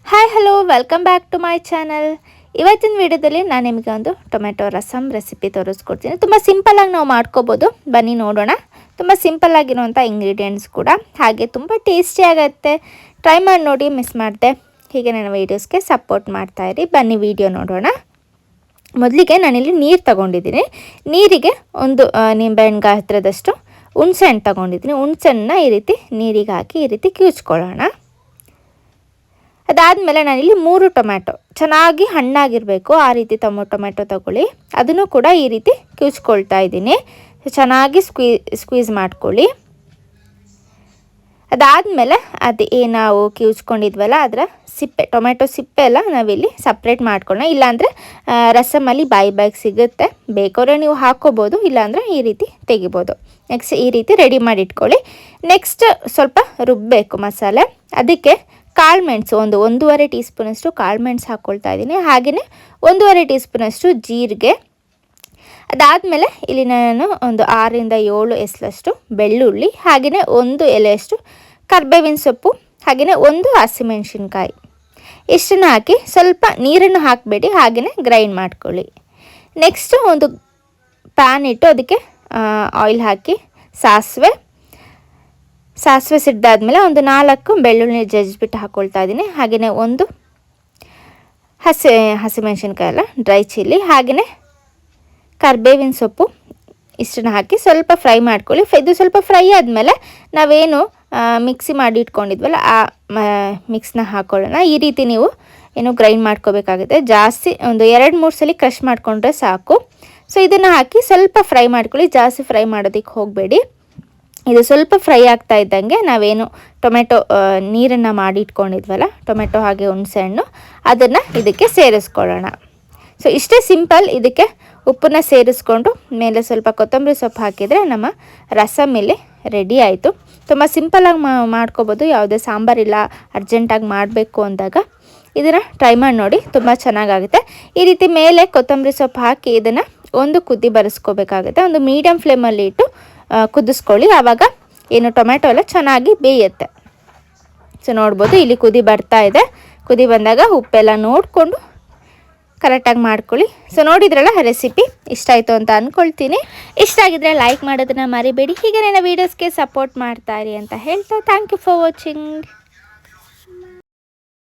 Hi hello welcome back to my channel. ಇವತ್ತಿನ ವಿಡಿಯೋದಲ್ಲಿ ನಾನು ನಿಮಗೆ ಒಂದು ಟೊಮೆಟೊ ರಸಮ್ ರೆಸಿಪಿ ತೋರಿಸ್ಕೊಡ್ತೀನಿ. ತುಂಬ ಸಿಂಪಲ್ಲಾಗಿ ನಾವು ಮಾಡ್ಕೋಬೋದು. ಬನ್ನಿ ನೋಡೋಣ. ತುಂಬ ಸಿಂಪಲ್ ಆಗಿರುವಂಥ ಇಂಗ್ರೀಡಿಯೆಂಟ್ಸ್ ಕೂಡ, ಹಾಗೆ ತುಂಬ ಟೇಸ್ಟಿ ಆಗುತ್ತೆ. ಟ್ರೈ ಮಾಡಿ ನೋಡಿ, ಮಿಸ್ ಮಾಡಿದೆ. ಹೀಗೆ ನನ್ನ ವೀಡಿಯೋಸ್ಗೆ ಸಪೋರ್ಟ್ ಮಾಡ್ತಾಯಿರಿ. ಬನ್ನಿ ವಿಡಿಯೋ ನೋಡೋಣ. ಮೊದಲಿಗೆ ನಾನಿಲ್ಲಿ ನೀರು ತಗೊಂಡಿದ್ದೀನಿ. ನೀರಿಗೆ ಒಂದು ನಿಂಬೆಹಣ್ಣು ಗಾತ್ರದಷ್ಟು ಹುಣಸೆ ಹಣ್ಣು ತಗೊಂಡಿದ್ದೀನಿ. ಹುಣಸೆಹಣ್ಣನ್ನ ಈ ರೀತಿ ನೀರಿಗೆ ಹಾಕಿ ಈ ರೀತಿ ಕಿವುಚ್ಕೊಳ್ಳೋಣ. ಅದಾದಮೇಲೆ ನಾನಿಲ್ಲಿ 3 ಟೊಮ್ಯಾಟೊ ಚೆನ್ನಾಗಿ ಹಣ್ಣಾಗಿರಬೇಕು, ಆ ರೀತಿ ಟೊಮೆಟೊ ತಗೊಳ್ಳಿ. ಅದನ್ನು ಕೂಡ ಈ ರೀತಿ ಕಿವುಚ್ಕೊಳ್ತಾ ಇದ್ದೀನಿ. ಚೆನ್ನಾಗಿ ಸ್ಕ್ವೀಸ್ ಮಾಡ್ಕೊಳ್ಳಿ. ಅದಾದಮೇಲೆ ನಾವು ಕಿವುಚ್ಕೊಂಡಿದ್ವಲ್ಲ ಅದರ ಟೊಮೆಟೊ ಸಿಪ್ಪೆ ಎಲ್ಲ ನಾವಿಲ್ಲಿ ಸಪ್ರೇಟ್ ಮಾಡ್ಕೊಳ್ಳೋಣ. ಇಲ್ಲಾಂದರೆ ರಸಮಲ್ಲಿ ಬಾಯಿ ಸಿಗುತ್ತೆ. ಬೇಕಾದ್ರೆ ನೀವು ಹಾಕ್ಕೋಬೋದು, ಇಲ್ಲಾಂದರೆ ಈ ರೀತಿ ತೆಗಿಬೋದು. ನೆಕ್ಸ್ಟ್ ಈ ರೀತಿ ರೆಡಿ ಮಾಡಿ ಇಟ್ಕೊಳ್ಳಿ. ನೆಕ್ಸ್ಟ್ ಸ್ವಲ್ಪ ರುಬ್ಬಬೇಕು ಮಸಾಲೆ. ಅದಕ್ಕೆ ಕಾಳು ಮೆಣಸು ಒಂದು 1.5 ಟೀ ಸ್ಪೂನಷ್ಟು ಕಾಳು ಮೆಣಸು ಹಾಕ್ಕೊಳ್ತಾ ಇದ್ದೀನಿ. ಹಾಗೆಯೇ 1.5 ಟೀ ಸ್ಪೂನಷ್ಟು ಜೀರಿಗೆ. ಅದಾದಮೇಲೆ ಇಲ್ಲಿ ನಾನು ಒಂದು 6ರಿಂದ 7 ಎಸಳಷ್ಟು ಬೆಳ್ಳುಳ್ಳಿ, ಹಾಗೆಯೇ 1 ಎಲೆಯಷ್ಟು ಕರಿಬೇವಿನ ಸೊಪ್ಪು, ಹಾಗೆಯೇ 1 ಹಸಿಮೆಣಸಿನ್ಕಾಯಿ ಇಷ್ಟನ್ನು ಹಾಕಿ ಸ್ವಲ್ಪ ನೀರನ್ನು ಹಾಕಬೇಡಿ, ಹಾಗೆಯೇ ಗ್ರೈಂಡ್ ಮಾಡ್ಕೊಳ್ಳಿ. ನೆಕ್ಸ್ಟು ಒಂದು ಪ್ಯಾನ್ ಇಟ್ಟು ಅದಕ್ಕೆ ಆಯಿಲ್ ಹಾಕಿ ಸಾಸಿವೆ ಸಿಡ್ದಾದ್ಮೇಲೆ ಒಂದು 4 ಬೆಳ್ಳುಳ್ಳಿ ಜಜ್ಜಿಬಿಟ್ಟು ಹಾಕ್ಕೊಳ್ತಾ ಇದ್ದೀನಿ. ಹಾಗೆಯೇ 1 ಹಸಿಮೆಣಸಿನ್ಕಾಯಿ ಎಲ್ಲ ಡ್ರೈ ಚಿಲ್ಲಿ, ಹಾಗೆಯೇ ಕರಿಬೇವಿನ ಸೊಪ್ಪು ಇಷ್ಟನ್ನು ಹಾಕಿ ಸ್ವಲ್ಪ ಫ್ರೈ ಮಾಡ್ಕೊಳ್ಳಿ. ಇದು ಸ್ವಲ್ಪ ಫ್ರೈ ಆದಮೇಲೆ ನಾವೇನು ಮಿಕ್ಸಿ ಮಾಡಿ ಇಟ್ಕೊಂಡಿದ್ವಲ್ಲ ಆ ಮಿಕ್ಸ್ನ ಹಾಕ್ಕೊಳ್ಳೋಣ. ಈ ರೀತಿ ನೀವು ಏನು ಗ್ರೈಂಡ್ ಮಾಡ್ಕೋಬೇಕಾಗುತ್ತೆ. ಜಾಸ್ತಿ ಒಂದು 2-3 ಸಲ ಕ್ರಷ್ ಮಾಡಿಕೊಂಡ್ರೆ ಸಾಕು. ಸೊ ಇದನ್ನು ಹಾಕಿ ಸ್ವಲ್ಪ ಫ್ರೈ ಮಾಡ್ಕೊಳ್ಳಿ. ಜಾಸ್ತಿ ಫ್ರೈ ಮಾಡೋದಕ್ಕೆ ಹೋಗಬೇಡಿ. ಇದು ಸ್ವಲ್ಪ ಫ್ರೈ ಆಗ್ತಾ ಇದ್ದಂಗೆ ನಾವೇನು ಟೊಮೆಟೊ ನೀರನ್ನು ಮಾಡಿ ಇಟ್ಕೊಂಡಿದ್ವಲ್ಲ, ಟೊಮೆಟೊ ಹಾಗೆ ಹುಣಸೆಹಣ್ಣು, ಅದನ್ನು ಇದಕ್ಕೆ ಸೇರಿಸ್ಕೊಳ್ಳೋಣ. ಸೊ ಇಷ್ಟೇ ಸಿಂಪಲ್. ಇದಕ್ಕೆ ಉಪ್ಪನ್ನು ಸೇರಿಸ್ಕೊಂಡು ಮೇಲೆ ಸ್ವಲ್ಪ ಕೊತ್ತಂಬರಿ ಸೊಪ್ಪು ಹಾಕಿದರೆ ನಮ್ಮ ರಸಮ್ ಇಲ್ಲಿ ರೆಡಿ ಆಯಿತು. ತುಂಬ ಸಿಂಪಲ್ಲಾಗಿ ಮಾಡ್ಕೋಬೋದು. ಯಾವುದೇ ಸಾಂಬಾರಿಲ್ಲ, ಅರ್ಜೆಂಟಾಗಿ ಮಾಡಬೇಕು ಅಂದಾಗ ಇದನ್ನು ಟ್ರೈ ಮಾಡಿ ನೋಡಿ, ತುಂಬ ಚೆನ್ನಾಗಾಗುತ್ತೆ. ಈ ರೀತಿ ಮೇಲೆ ಕೊತ್ತಂಬರಿ ಸೊಪ್ಪು ಹಾಕಿ ಇದನ್ನು ಒಂದು ಕುದಿ ಬರೆಸ್ಕೋಬೇಕಾಗುತ್ತೆ. ಒಂದು ಮೀಡಿಯಮ್ ಫ್ಲೇಮಲ್ಲಿ ಇಟ್ಟು ಕುದಿಸ್ಕೊಳ್ಳಿ. ಆವಾಗ ಏನು ಟೊಮೆಟೊ ಎಲ್ಲ ಚೆನ್ನಾಗಿ ಬೇಯುತ್ತೆ. ಸೊ ನೋಡ್ಬೋದು ಇಲ್ಲಿ ಕುದಿ ಬರ್ತಾ ಇದೆ. ಕುದಿ ಬಂದಾಗ ಉಪ್ಪೆಲ್ಲ ನೋಡಿಕೊಂಡು ಕರೆಕ್ಟಾಗಿ ಮಾಡ್ಕೊಳ್ಳಿ. ಸೊ ನೋಡಿದ್ರಲ್ಲ, ರೆಸಿಪಿ ಇಷ್ಟ ಆಯಿತು ಅಂತ ಅಂದ್ಕೊಳ್ತೀನಿ. ಇಷ್ಟ ಆಗಿದ್ರೆ ಲೈಕ್ ಮಾಡೋದನ್ನು ಮರಿಬೇಡಿ. ಹೀಗೆ ನನ್ನ ವೀಡಿಯೋಸ್ಗೆ ಸಪೋರ್ಟ್ ಮಾಡ್ತಾಯಿರಿ ಅಂತ ಹೇಳ್ತಾ ಥ್ಯಾಂಕ್ ಯು ಫಾರ್ ವಾಚಿಂಗ್.